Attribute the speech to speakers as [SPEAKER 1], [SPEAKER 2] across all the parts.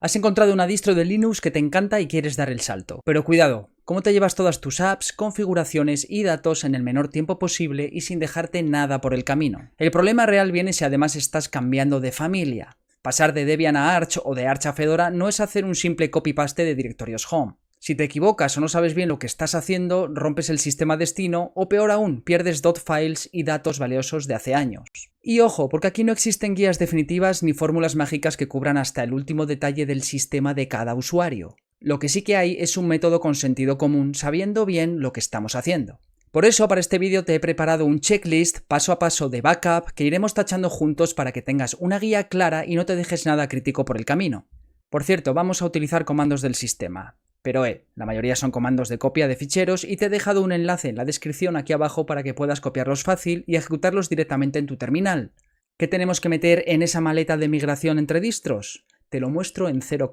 [SPEAKER 1] Has encontrado una distro de Linux que te encanta y quieres dar el salto. Pero cuidado, ¿cómo te llevas todas tus apps, configuraciones y datos en el menor tiempo posible y sin dejarte nada por el camino? El problema real viene si además estás cambiando de familia. Pasar de Debian a Arch o de Arch a Fedora no es hacer un simple copy-paste de directorios home. Si te equivocas o no sabes bien lo que estás haciendo, rompes el sistema destino o peor aún, pierdes .files y datos valiosos de hace años. Y ojo, porque aquí no existen guías definitivas ni fórmulas mágicas que cubran hasta el último detalle del sistema de cada usuario. Lo que sí que hay es un método con sentido común, sabiendo bien lo que estamos haciendo. Por eso, para este vídeo te he preparado un checklist paso a paso de backup que iremos tachando juntos para que tengas una guía clara y no te dejes nada crítico por el camino. Por cierto, vamos a utilizar comandos del sistema. Pero la mayoría son comandos de copia de ficheros y te he dejado un enlace en la descripción aquí abajo para que puedas copiarlos fácil y ejecutarlos directamente en tu terminal. ¿Qué tenemos que meter en esa maleta de migración entre distros? Te lo muestro en 0,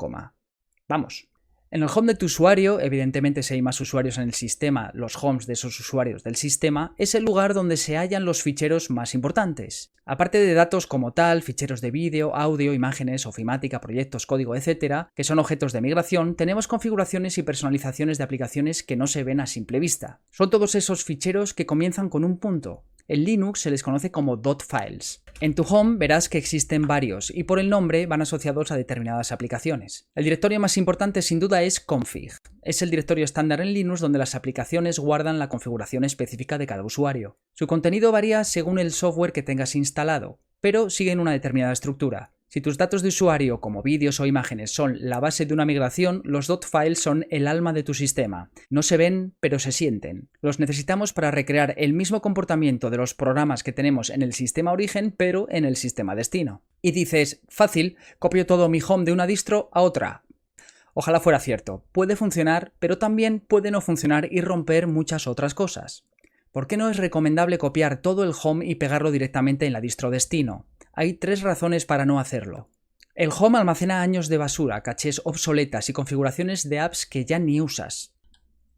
[SPEAKER 1] vamos. En el home de tu usuario, evidentemente si hay más usuarios en el sistema, los homes de esos usuarios del sistema, es el lugar donde se hallan los ficheros más importantes. Aparte de datos como tal, ficheros de vídeo, audio, imágenes, ofimática, proyectos, código, etc., que son objetos de migración, tenemos configuraciones y personalizaciones de aplicaciones que no se ven a simple vista. Son todos esos ficheros que comienzan con un punto. En Linux se les conoce como .files. En tu home verás que existen varios y por el nombre van asociados a determinadas aplicaciones. El directorio más importante sin duda es config. Es el directorio estándar en Linux donde las aplicaciones guardan la configuración específica de cada usuario. Su contenido varía según el software que tengas instalado, pero siguen una determinada estructura. Si tus datos de usuario, como vídeos o imágenes, son la base de una migración, los .files son el alma de tu sistema. No se ven, pero se sienten. Los necesitamos para recrear el mismo comportamiento de los programas que tenemos en el sistema origen, pero en el sistema destino. Y dices, fácil, copio todo mi home de una distro a otra. Ojalá fuera cierto. Puede funcionar, pero también puede no funcionar y romper muchas otras cosas. ¿Por qué no es recomendable copiar todo el home y pegarlo directamente en la distro destino? Hay 3 razones para no hacerlo. El home almacena años de basura, cachés obsoletas y configuraciones de apps que ya ni usas.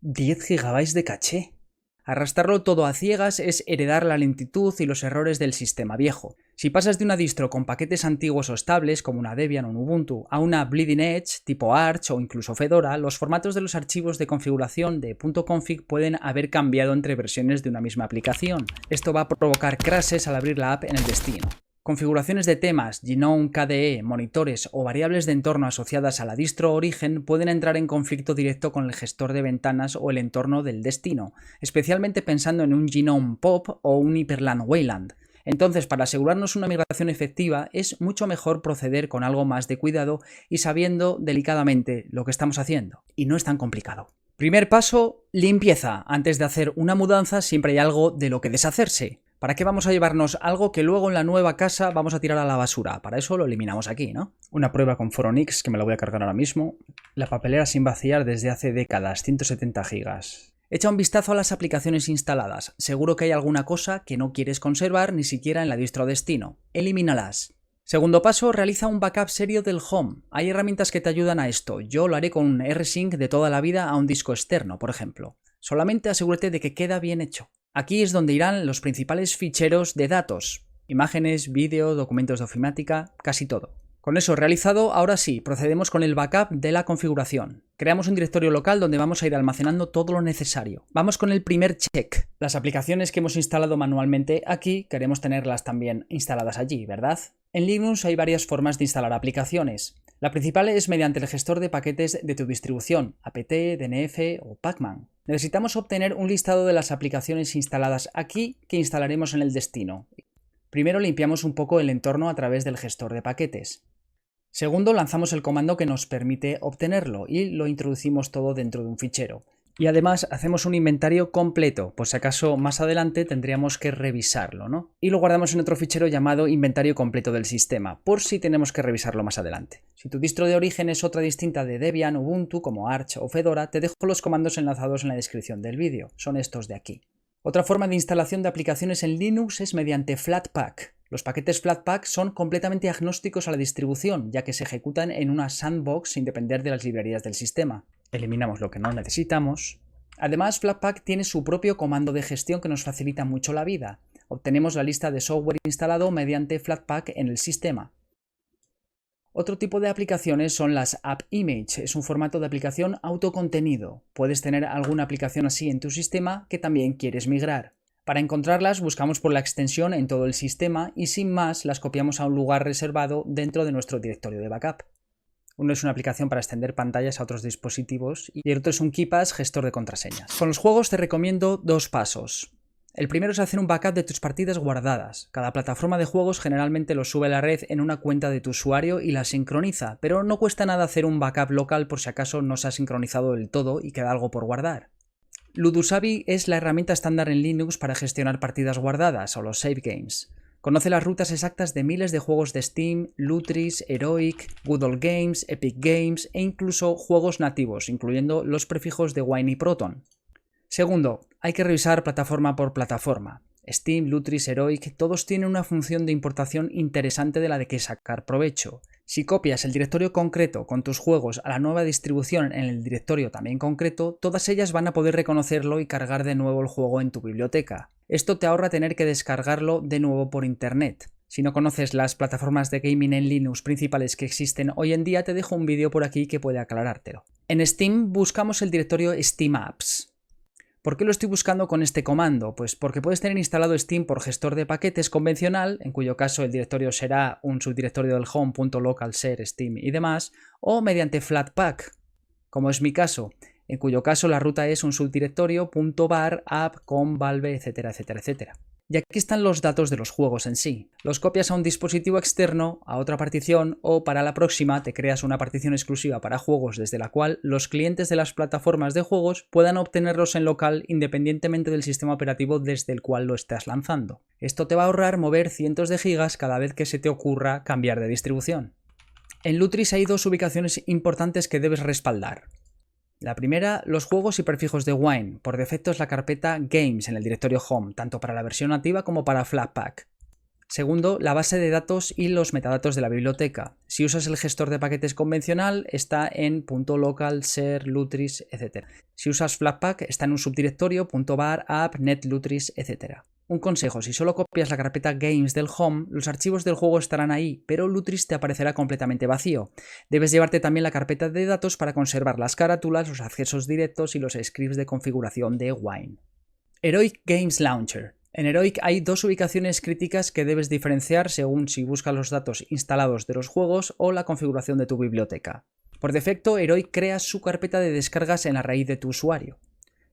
[SPEAKER 1] 10 GB de caché. Arrastrarlo todo a ciegas es heredar la lentitud y los errores del sistema viejo. Si pasas de una distro con paquetes antiguos o estables, como una Debian o un Ubuntu, a una Bleeding Edge, tipo Arch o incluso Fedora, los formatos de los archivos de configuración de .config pueden haber cambiado entre versiones de una misma aplicación. Esto va a provocar crashes al abrir la app en el destino. Configuraciones de temas, GNOME, KDE, monitores o variables de entorno asociadas a la distro origen pueden entrar en conflicto directo con el gestor de ventanas o el entorno del destino, especialmente pensando en un GNOME POP o un Hyperland Wayland. Entonces, para asegurarnos una migración efectiva, es mucho mejor proceder con algo más de cuidado y sabiendo delicadamente lo que estamos haciendo. Y no es tan complicado. Primer paso, limpieza. Antes de hacer una mudanza siempre hay algo de lo que deshacerse. ¿Para qué vamos a llevarnos algo que luego en la nueva casa vamos a tirar a la basura? Para eso lo eliminamos aquí, ¿no? Una prueba con Foronix, que me la voy a cargar ahora mismo. La papelera sin vaciar desde hace décadas, 170 GB. Echa un vistazo a las aplicaciones instaladas. Seguro que hay alguna cosa que no quieres conservar ni siquiera en la distro destino. Elimínalas. Segundo paso, realiza un backup serio del home. Hay herramientas que te ayudan a esto. Yo lo haré con un rsync de toda la vida a un disco externo, por ejemplo. Solamente asegúrate de que queda bien hecho. Aquí es donde irán los principales ficheros de datos. Imágenes, vídeo, documentos de ofimática, casi todo. Con eso realizado, ahora sí, procedemos con el backup de la configuración. Creamos un directorio local donde vamos a ir almacenando todo lo necesario. Vamos con el primer check. Las aplicaciones que hemos instalado manualmente aquí, queremos tenerlas también instaladas allí, ¿verdad? En Linux hay varias formas de instalar aplicaciones. La principal es mediante el gestor de paquetes de tu distribución, apt, dnf o pacman. Necesitamos obtener un listado de las aplicaciones instaladas aquí que instalaremos en el destino. Primero limpiamos un poco el entorno a través del gestor de paquetes. Segundo, lanzamos el comando que nos permite obtenerlo y lo introducimos todo dentro de un fichero. Y además hacemos un inventario completo, por si acaso más adelante tendríamos que revisarlo, ¿no? Y lo guardamos en otro fichero llamado inventario completo del sistema, por si tenemos que revisarlo más adelante. Si tu distro de origen es otra distinta de Debian, Ubuntu, como Arch o Fedora, te dejo los comandos enlazados en la descripción del vídeo. Son estos de aquí. Otra forma de instalación de aplicaciones en Linux es mediante Flatpak. Los paquetes Flatpak son completamente agnósticos a la distribución, ya que se ejecutan en una sandbox sin depender de las librerías del sistema. Eliminamos lo que no necesitamos. Además, Flatpak tiene su propio comando de gestión que nos facilita mucho la vida. Obtenemos la lista de software instalado mediante Flatpak en el sistema. Otro tipo de aplicaciones son las App Image, es un formato de aplicación autocontenido. Puedes tener alguna aplicación así en tu sistema que también quieres migrar. Para encontrarlas buscamos por la extensión en todo el sistema y sin más las copiamos a un lugar reservado dentro de nuestro directorio de backup. Uno es una aplicación para extender pantallas a otros dispositivos y el otro es un KeePass gestor de contraseñas. Con los juegos te recomiendo 2 pasos. El primero es hacer un backup de tus partidas guardadas. Cada plataforma de juegos generalmente los sube a la red en una cuenta de tu usuario y la sincroniza, pero no cuesta nada hacer un backup local por si acaso no se ha sincronizado del todo y queda algo por guardar. Ludusabi es la herramienta estándar en Linux para gestionar partidas guardadas o los save games. Conoce las rutas exactas de miles de juegos de Steam, Lutris, Heroic, Good Old Games, Epic Games e incluso juegos nativos, incluyendo los prefijos de Wine y Proton. Segundo, hay que revisar plataforma por plataforma. Steam, Lutris, Heroic, todos tienen una función de importación interesante de la de que sacar provecho. Si copias el directorio concreto con tus juegos a la nueva distribución en el directorio también concreto, todas ellas van a poder reconocerlo y cargar de nuevo el juego en tu biblioteca. Esto te ahorra tener que descargarlo de nuevo por internet. Si no conoces las plataformas de gaming en Linux principales que existen hoy en día, te dejo un vídeo por aquí que puede aclarártelo. En Steam buscamos el directorio Steam Apps. ¿Por qué lo estoy buscando con este comando? Pues porque puedes tener instalado Steam por gestor de paquetes convencional, en cuyo caso el directorio será un subdirectorio del home.local share Steam y demás, o mediante Flatpak, como es mi caso, en cuyo caso la ruta es un subdirectorio .bar, app, com, valve, etcétera, etcétera, etcétera. Y aquí están los datos de los juegos en sí. Los copias a un dispositivo externo, a otra partición, o para la próxima te creas una partición exclusiva para juegos desde la cual los clientes de las plataformas de juegos puedan obtenerlos en local independientemente del sistema operativo desde el cual lo estás lanzando. Esto te va a ahorrar mover cientos de gigas cada vez que se te ocurra cambiar de distribución. En Lutris hay 2 ubicaciones importantes que debes respaldar. La primera, los juegos y prefijos de Wine. Por defecto es la carpeta Games en el directorio Home, tanto para la versión nativa como para Flatpak. Segundo, la base de datos y los metadatos de la biblioteca. Si usas el gestor de paquetes convencional, está en .local, share, lutris, etc. Si usas Flatpak, está en un subdirectorio .bar, app, net, lutris, etc. Un consejo, si solo copias la carpeta Games del Home, los archivos del juego estarán ahí, pero Lutris te aparecerá completamente vacío. Debes llevarte también la carpeta de datos para conservar las carátulas, los accesos directos y los scripts de configuración de Wine. Heroic Games Launcher. En Heroic hay 2 ubicaciones críticas que debes diferenciar según si buscas los datos instalados de los juegos o la configuración de tu biblioteca. Por defecto, Heroic crea su carpeta de descargas en la raíz de tu usuario.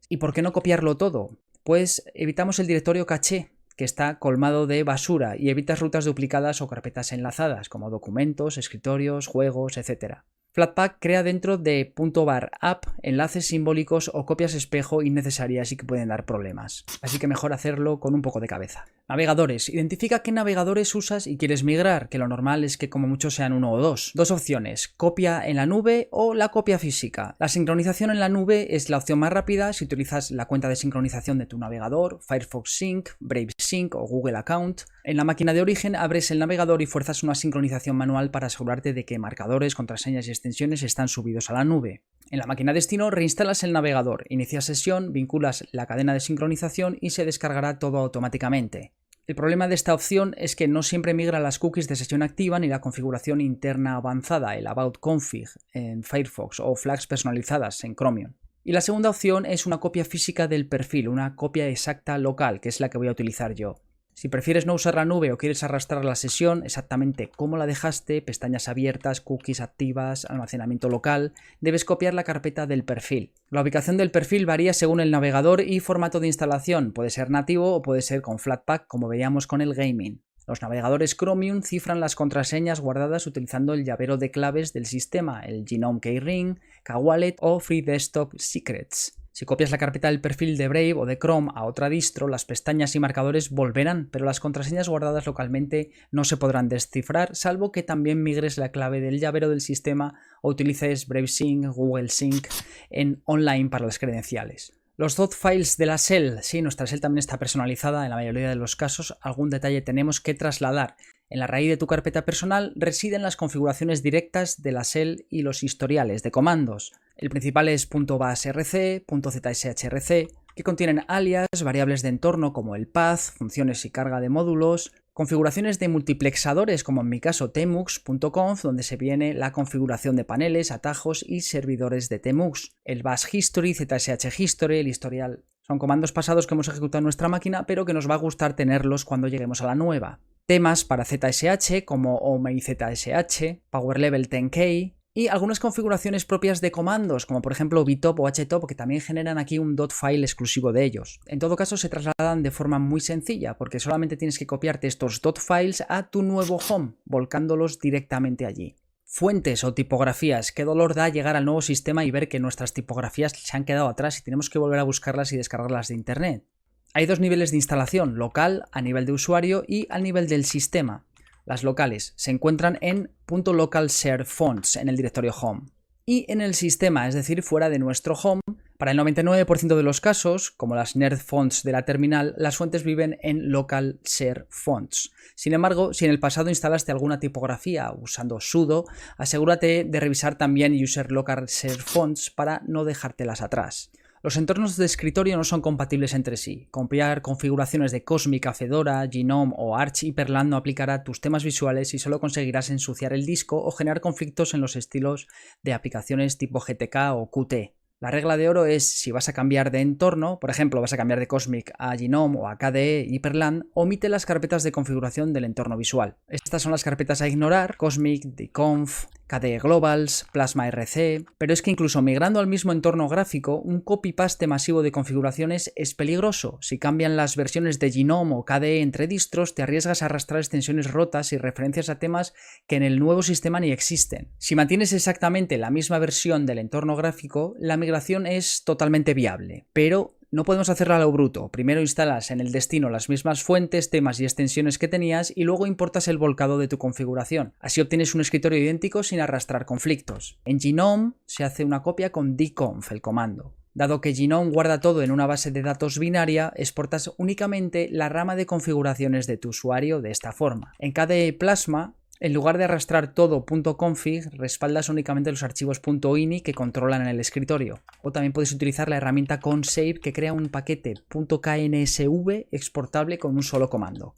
[SPEAKER 1] ¿Y por qué no copiarlo todo? Pues evitamos el directorio caché, que está colmado de basura, y evitas rutas duplicadas o carpetas enlazadas, como documentos, escritorios, juegos, etc. Flatpak crea dentro de .bar app enlaces simbólicos o copias espejo innecesarias y que pueden dar problemas. Así que mejor hacerlo con un poco de cabeza. Navegadores. Identifica qué navegadores usas y quieres migrar, que lo normal es que como mucho sean 1 o 2. 2 opciones, copia en la nube o la copia física. La sincronización en la nube es la opción más rápida si utilizas la cuenta de sincronización de tu navegador, Firefox Sync, Brave Sync o Google Account. En la máquina de origen abres el navegador y fuerzas una sincronización manual para asegurarte de que marcadores, contraseñas y extensiones están subidos a la nube. En la máquina destino reinstalas el navegador, inicias sesión, vinculas la cadena de sincronización y se descargará todo automáticamente. El problema de esta opción es que no siempre migra las cookies de sesión activa ni la configuración interna avanzada, el About Config en Firefox o flags personalizadas en Chromium. Y la segunda opción es una copia física del perfil, una copia exacta local, que es la que voy a utilizar yo. Si prefieres no usar la nube o quieres arrastrar la sesión exactamente como la dejaste, pestañas abiertas, cookies activas, almacenamiento local, debes copiar la carpeta del perfil. La ubicación del perfil varía según el navegador y formato de instalación, puede ser nativo o puede ser con Flatpak como veíamos con el gaming. Los navegadores Chromium cifran las contraseñas guardadas utilizando el llavero de claves del sistema, el Genome Keyring, Kwallet o Free Desktop Secrets. Si copias la carpeta del perfil de Brave o de Chrome a otra distro, las pestañas y marcadores volverán, pero las contraseñas guardadas localmente no se podrán descifrar, salvo que también migres la clave del llavero del sistema o utilices Brave Sync, Google Sync en online para las credenciales. Los dot files de la shell, sí, nuestra shell también está personalizada, en la mayoría de los casos algún detalle tenemos que trasladar. En la raíz de tu carpeta personal residen las configuraciones directas de la shell y los historiales de comandos. El principal es .basrc, .zshrc, que contienen alias, variables de entorno como el path, funciones y carga de módulos, Configuraciones de multiplexadores, como en mi caso tmux.conf, donde se viene la configuración de paneles, atajos y servidores de tmux. El bash history, zsh history, el historial. Son comandos pasados que hemos ejecutado en nuestra máquina, pero que nos va a gustar tenerlos cuando lleguemos a la nueva. Temas para zsh, como omeizsh, PowerLevel 10K, y algunas configuraciones propias de comandos, como por ejemplo vtop o htop, que también generan aquí un .file exclusivo de ellos. En todo caso, se trasladan de forma muy sencilla, porque solamente tienes que copiarte estos .files a tu nuevo home, volcándolos directamente allí. Fuentes o tipografías. Qué dolor da llegar al nuevo sistema y ver que nuestras tipografías se han quedado atrás y tenemos que volver a buscarlas y descargarlas de internet. Hay dos niveles de instalación, local, a nivel de usuario, y al nivel del sistema. Las locales se encuentran en .localShareFonts en el directorio home. Y en el sistema, es decir, fuera de nuestro home, para el 99% de los casos, como las nerdfonts de la terminal, las fuentes viven en localShareFonts. Sin embargo, si en el pasado instalaste alguna tipografía usando sudo, asegúrate de revisar también user-localShareFonts para no dejártelas atrás. Los entornos de escritorio no son compatibles entre sí. Copiar configuraciones de Cosmic, Fedora, Gnome o Arch Hyperland no aplicará a tus temas visuales y solo conseguirás ensuciar el disco o generar conflictos en los estilos de aplicaciones tipo GTK o Qt. La regla de oro es, si vas a cambiar de entorno, por ejemplo, vas a cambiar de Cosmic a Gnome o a KDE Hyperland, omite las carpetas de configuración del entorno visual. Estas son las carpetas a ignorar: Cosmic, dconf, KDE Globals, Plasma RC, pero es que incluso migrando al mismo entorno gráfico, un copy-paste masivo de configuraciones es peligroso. Si cambian las versiones de Gnome o KDE entre distros, te arriesgas a arrastrar extensiones rotas y referencias a temas que en el nuevo sistema ni existen. Si mantienes exactamente la misma versión del entorno gráfico, la migración es totalmente viable, pero no podemos hacerla a lo bruto. Primero instalas en el destino las mismas fuentes, temas y extensiones que tenías y luego importas el volcado de tu configuración. Así obtienes un escritorio idéntico sin arrastrar conflictos. En Gnome se hace una copia con dconf, el comando. Dado que Gnome guarda todo en una base de datos binaria, exportas únicamente la rama de configuraciones de tu usuario de esta forma. En KDE Plasma, en lugar de arrastrar todo .config, respaldas únicamente los archivos .ini que controlan en el escritorio. O también puedes utilizar la herramienta consave, que crea un paquete .knsv exportable con un solo comando.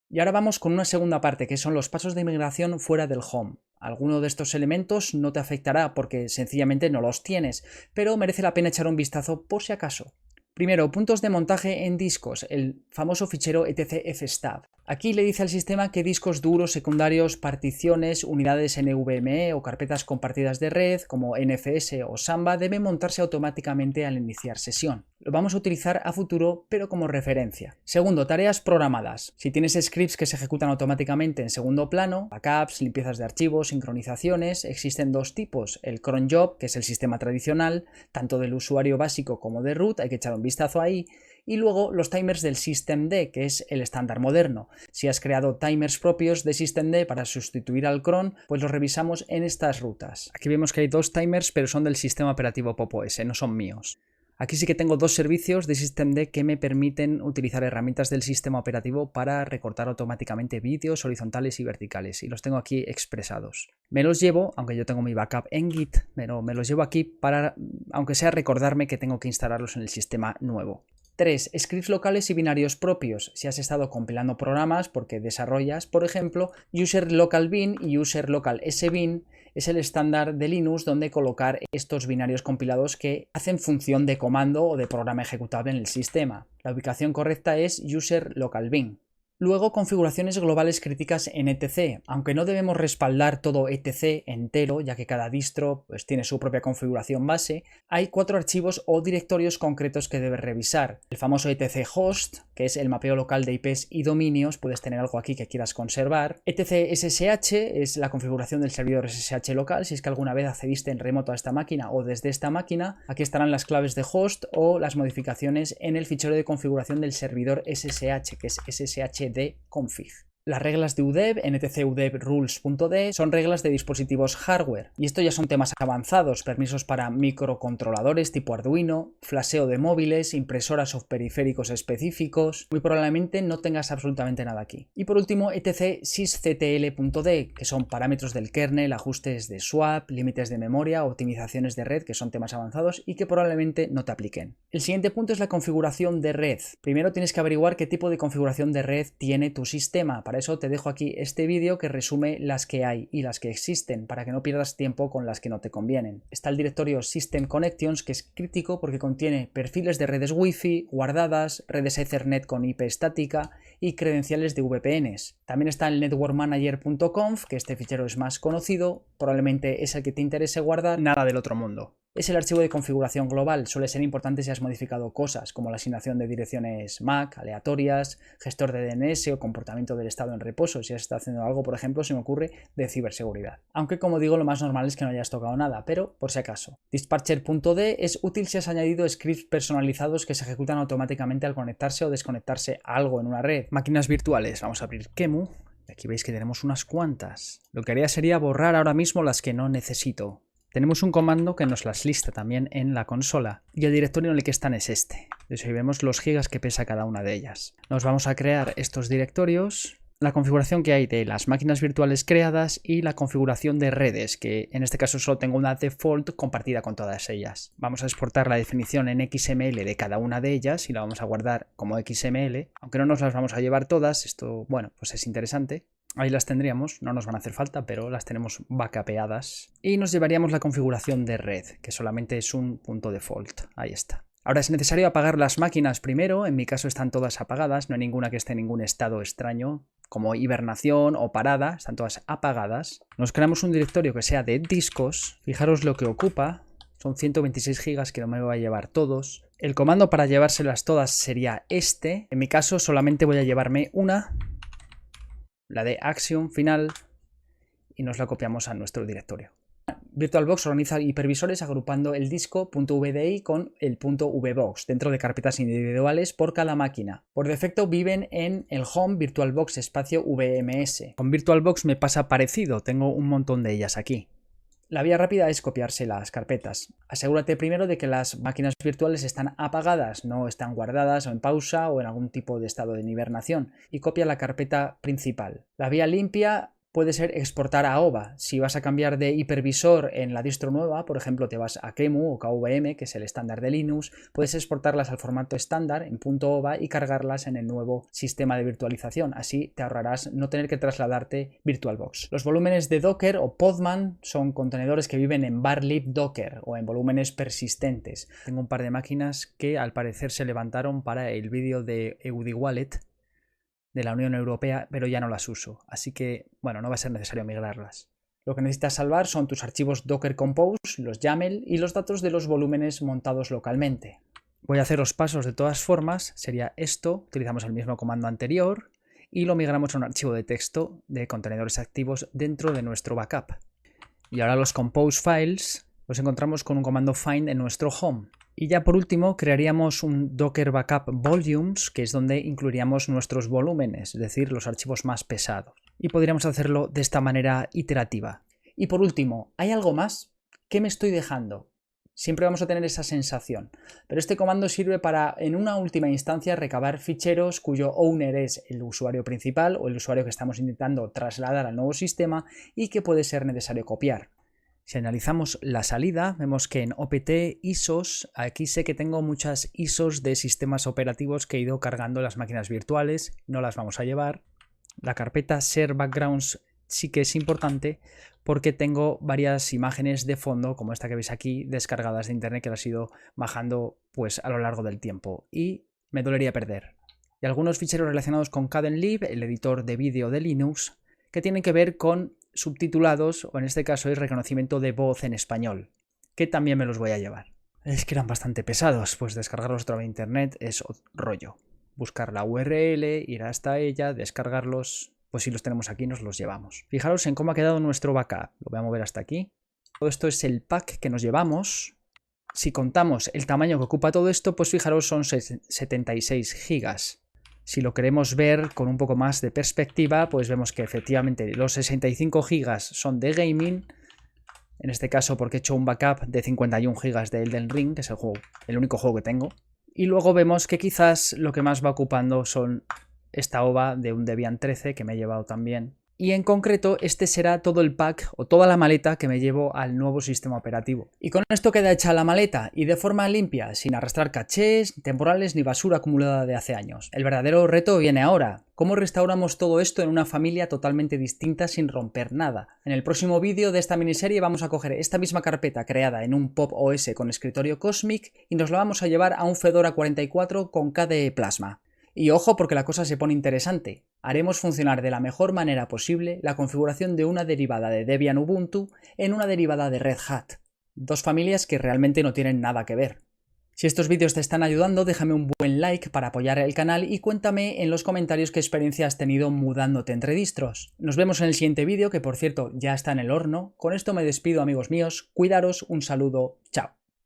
[SPEAKER 1] Y ahora vamos con una segunda parte, que son los pasos de migración fuera del home. Alguno de estos elementos no te afectará porque sencillamente no los tienes, pero merece la pena echar un vistazo por si acaso. Primero, puntos de montaje en discos, el famoso fichero etcfstab. Aquí le dice al sistema qué discos duros, secundarios, particiones, unidades NVMe o carpetas compartidas de red como NFS o Samba deben montarse automáticamente al iniciar sesión. Lo vamos a utilizar a futuro, pero como referencia. Segundo, tareas programadas. Si tienes scripts que se ejecutan automáticamente en segundo plano, backups, limpiezas de archivos, sincronizaciones, existen dos tipos. El cron job, que es el sistema tradicional, tanto del usuario básico como de root, hay que echar un vistazo ahí. Y luego los timers del systemd, que es el estándar moderno. Si has creado timers propios de systemd para sustituir al cron, pues los revisamos en estas rutas. Aquí vemos que hay dos timers, pero son del sistema operativo Pop! OS, no son míos. Aquí sí que tengo dos servicios de systemd que me permiten utilizar herramientas del sistema operativo para recortar automáticamente vídeos horizontales y verticales, y los tengo aquí expresados. Me los llevo, aunque yo tengo mi backup en Git, pero me los llevo aquí para, aunque sea, recordarme que tengo que instalarlos en el sistema nuevo. 3. Scripts locales y binarios propios. Si has estado compilando programas porque desarrollas, por ejemplo, user local bin y user local sbin es el estándar de Linux donde colocar estos binarios compilados que hacen función de comando o de programa ejecutable en el sistema. La ubicación correcta es user local bin. Luego, configuraciones globales críticas en etc. Aunque no debemos respaldar todo etc entero, ya que cada distro pues, tiene su propia configuración base, hay 4 archivos o directorios concretos que debes revisar. El famoso etc host, que es el mapeo local de IPs y dominios, puedes tener algo aquí que quieras conservar. etc ssh es la configuración del servidor SSH local, si es que alguna vez accediste en remoto a esta máquina o desde esta máquina. Aquí estarán las claves de host o las modificaciones en el fichero de configuración del servidor SSH, que es sshd config. Las reglas de UDEV, ntcudevrules.d, son reglas de dispositivos hardware. Y esto ya son temas avanzados, permisos para microcontroladores tipo Arduino, flasheo de móviles, impresoras o periféricos específicos. Muy probablemente no tengas absolutamente nada aquí. Y por último, etc.sysctl.d, que son parámetros del kernel, ajustes de swap, límites de memoria, optimizaciones de red, que son temas avanzados y que probablemente no te apliquen. El siguiente punto es la configuración de red. Primero tienes que averiguar qué tipo de configuración de red tiene tu sistema. Para Para eso te dejo aquí este vídeo que resume las que hay y las que existen, para que no pierdas tiempo con las que no te convienen. Está el directorio System Connections, que es crítico porque contiene perfiles de redes Wi-Fi guardadas, redes Ethernet con IP estática y credenciales de VPNs. También está el networkmanager.conf, que este fichero es más conocido, probablemente es el que te interese guardar, nada del otro mundo. Es el archivo de configuración global, suele ser importante si has modificado cosas como la asignación de direcciones MAC, aleatorias, gestor de DNS o comportamiento del estado en reposo, si has estado haciendo algo, por ejemplo, se me ocurre, de ciberseguridad. Aunque como digo, lo más normal es que no hayas tocado nada, pero por si acaso. Dispatcher.d es útil si has añadido scripts personalizados que se ejecutan automáticamente al conectarse o desconectarse a algo en una red. Máquinas virtuales, vamos a abrir QEMU. Aquí veis que tenemos unas cuantas. Lo que haría sería borrar ahora mismo las que no necesito. Tenemos un comando que nos las lista también en la consola y el directorio en el que están es este. Entonces ahí vemos los gigas que pesa cada una de ellas. Nos vamos a crear estos directorios, la configuración que hay de las máquinas virtuales creadas y la configuración de redes, que en este caso solo tengo una default compartida con todas ellas. Vamos a exportar la definición en XML de cada una de ellas y la vamos a guardar como XML, aunque no nos las vamos a llevar todas, esto bueno, pues es interesante. Ahí las tendríamos, no nos van a hacer falta, pero las tenemos backupeadas. Y nos llevaríamos la configuración de red, que solamente es un punto default. Ahí está. Ahora es necesario apagar las máquinas primero, en mi caso están todas apagadas, no hay ninguna que esté en ningún estado extraño, como hibernación o parada, están todas apagadas. Nos creamos un directorio que sea de discos, fijaros lo que ocupa, son 126 gigas que no me voy a llevar todos. El comando para llevárselas todas sería este, en mi caso solamente voy a llevarme una, la de Axiom final, y nos la copiamos a nuestro directorio. VirtualBox organiza hipervisores agrupando el disco .vdi con el .vbox dentro de carpetas individuales por cada máquina. Por defecto viven en el home VirtualBox espacio VMS. Con VirtualBox me pasa parecido, tengo un montón de ellas aquí. La vía rápida es copiarse las carpetas. Asegúrate primero de que las máquinas virtuales están apagadas, no están guardadas o en pausa o en algún tipo de estado de hibernación, y copia la carpeta principal. La vía limpia puede ser exportar a OVA. Si vas a cambiar de hipervisor en la distro nueva, por ejemplo te vas a QEMU o KVM, que es el estándar de Linux, puedes exportarlas al formato estándar en .ova y cargarlas en el nuevo sistema de virtualización. Así te ahorrarás no tener que trasladarte VirtualBox. Los volúmenes de Docker o Podman son contenedores que viven en barlib Docker o en volúmenes persistentes. Tengo un par de máquinas que al parecer se levantaron para el vídeo de EUDI de la Unión Europea, pero ya no las uso, así que, bueno, no va a ser necesario migrarlas. Lo que necesitas salvar son tus archivos Docker Compose, los YAML y los datos de los volúmenes montados localmente. Voy a hacer los pasos de todas formas, sería esto, utilizamos el mismo comando anterior y lo migramos a un archivo de texto de contenedores activos dentro de nuestro backup. Y ahora los Compose Files los encontramos con un comando find en nuestro home. Y ya por último crearíamos un Docker Backup Volumes, que es donde incluiríamos nuestros volúmenes, es decir, los archivos más pesados. Y podríamos hacerlo de esta manera iterativa. Y por último, ¿hay algo más? ¿Qué me estoy dejando? Siempre vamos a tener esa sensación, pero este comando sirve para, en una última instancia, recabar ficheros cuyo owner es el usuario principal o el usuario que estamos intentando trasladar al nuevo sistema y que puede ser necesario copiar. Si analizamos la salida, vemos que en opt ISOs, aquí sé que tengo muchas ISOs de sistemas operativos que he ido cargando en las máquinas virtuales, no las vamos a llevar. La carpeta share backgrounds sí que es importante porque tengo varias imágenes de fondo, como esta que veis aquí, descargadas de internet que las he ido bajando pues a lo largo del tiempo y me dolería perder. Y algunos ficheros relacionados con Kdenlive, el editor de vídeo de Linux, que tienen que ver con subtitulados, o en este caso es reconocimiento de voz en español, que también me los voy a llevar. Es que eran bastante pesados, pues descargarlos a través de internet es rollo. Buscar la URL, ir hasta ella, descargarlos, pues si los tenemos aquí nos los llevamos. Fijaros en cómo ha quedado nuestro backup, lo voy a mover hasta aquí. Todo esto es el pack que nos llevamos. Si contamos el tamaño que ocupa todo esto, pues fijaros son 76 gigas. Si lo queremos ver con un poco más de perspectiva, pues vemos que efectivamente los 65 gigas son de gaming, en este caso porque he hecho un backup de 51 gigas de Elden Ring, que es el único juego que tengo. Y luego vemos que quizás lo que más va ocupando son esta OVA de un Debian 13 que me he llevado también, y en concreto este será todo el pack o toda la maleta que me llevo al nuevo sistema operativo. Y con esto queda hecha la maleta y de forma limpia, sin arrastrar cachés, temporales ni basura acumulada de hace años. El verdadero reto viene ahora. ¿Cómo restauramos todo esto en una familia totalmente distinta sin romper nada? En el próximo vídeo de esta miniserie vamos a coger esta misma carpeta creada en un Pop! OS con escritorio Cosmic y nos la vamos a llevar a un Fedora 44 con KDE Plasma. Y ojo porque la cosa se pone interesante. Haremos funcionar de la mejor manera posible la configuración de una derivada de Debian Ubuntu en una derivada de Red Hat. Dos familias que realmente no tienen nada que ver. Si estos vídeos te están ayudando, déjame un buen like para apoyar el canal y cuéntame en los comentarios qué experiencia has tenido mudándote entre distros. Nos vemos en el siguiente vídeo, que por cierto ya está en el horno. Con esto me despido, amigos míos. Cuidaros, un saludo, chao.